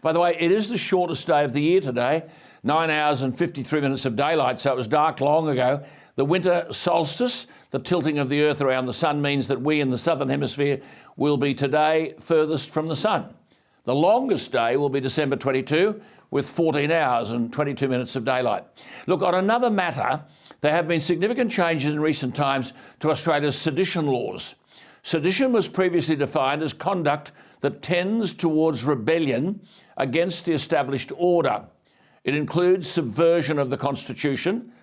By the way, it is the shortest day of the year today, 9 hours and 53 minutes of daylight, so it was dark long ago. The winter solstice, the tilting of the Earth around the sun, means that we in the southern hemisphere will be today furthest from the sun. The longest day will be December 22, with 14 hours and 22 minutes of daylight. Look, on another matter, there have been significant changes in recent times to Australia's sedition laws. Sedition was previously defined as conduct that tends towards rebellion against the established order. It includes subversion of the Constitution,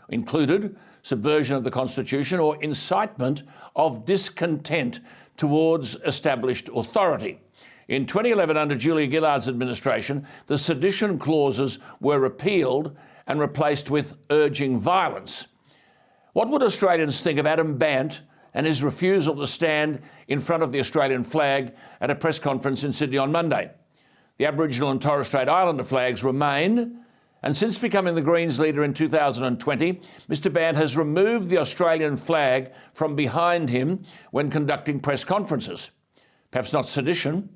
or incitement of discontent towards established authority. In 2011, under Julia Gillard's administration, the sedition clauses were repealed and replaced with urging violence. What would Australians think of Adam Bandt and his refusal to stand in front of the Australian flag at a press conference in Sydney on Monday? The Aboriginal and Torres Strait Islander flags remain, and since becoming the Greens leader in 2020, Mr Bandt has removed the Australian flag from behind him when conducting press conferences. Perhaps not sedition,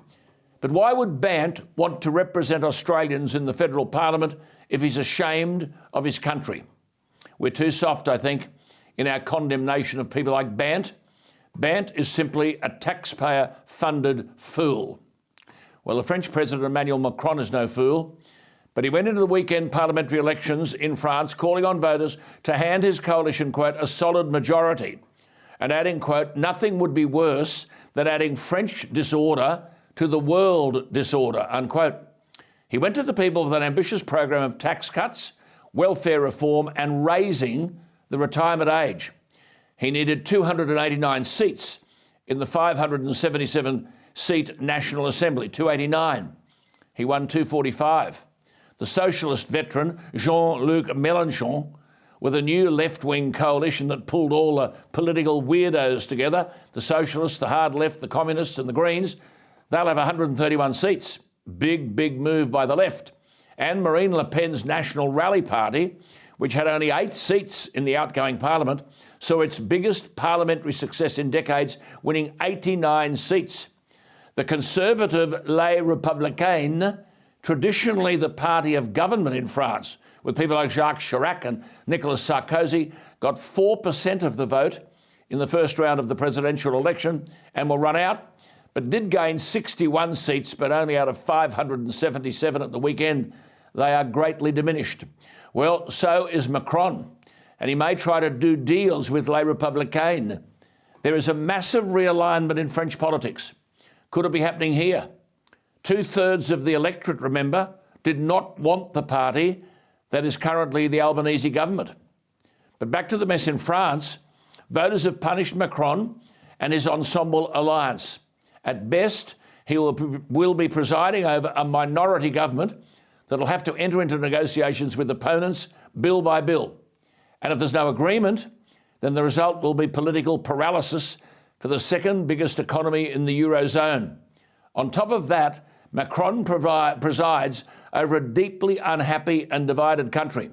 but why would Bandt want to represent Australians in the federal parliament if he's ashamed of his country? We're too soft, I think, in our condemnation of people like Bandt. Bandt is simply a taxpayer-funded fool. Well, the French President Emmanuel Macron is no fool, but he went into the weekend parliamentary elections in France calling on voters to hand his coalition, quote, a solid majority, and adding, quote, nothing would be worse than adding French disorder to the world disorder, unquote. He went to the people with an ambitious program of tax cuts, welfare reform, and raising the retirement age. He needed 289 seats in the 577-seat National Assembly, 289. He won 245. The socialist veteran, Jean-Luc Mélenchon, with a new left-wing coalition that pulled all the political weirdos together, the socialists, the hard left, the communists and the Greens, they'll have 131 seats. Big move by the left. And Marine Le Pen's National Rally Party, which had only 8 seats in the outgoing parliament, saw its biggest parliamentary success in decades, winning 89 seats. The conservative Les Républicains, traditionally the party of government in France, with people like Jacques Chirac and Nicolas Sarkozy, got 4% of the vote in the first round of the presidential election and will run out, but did gain 61 seats, but only out of 577 at the weekend. They are greatly diminished. Well, so is Macron, and he may try to do deals with Les Républicains. There is a massive realignment in French politics. Could it be happening here? 2/3 of the electorate, remember, did not want the party that is currently the Albanese government. But back to the mess in France, voters have punished Macron and his ensemble alliance. At best, he will be presiding over a minority government that will have to enter into negotiations with opponents bill by bill. And if there's no agreement, then the result will be political paralysis for the second biggest economy in the Eurozone. On top of that, Macron presides over a deeply unhappy and divided country.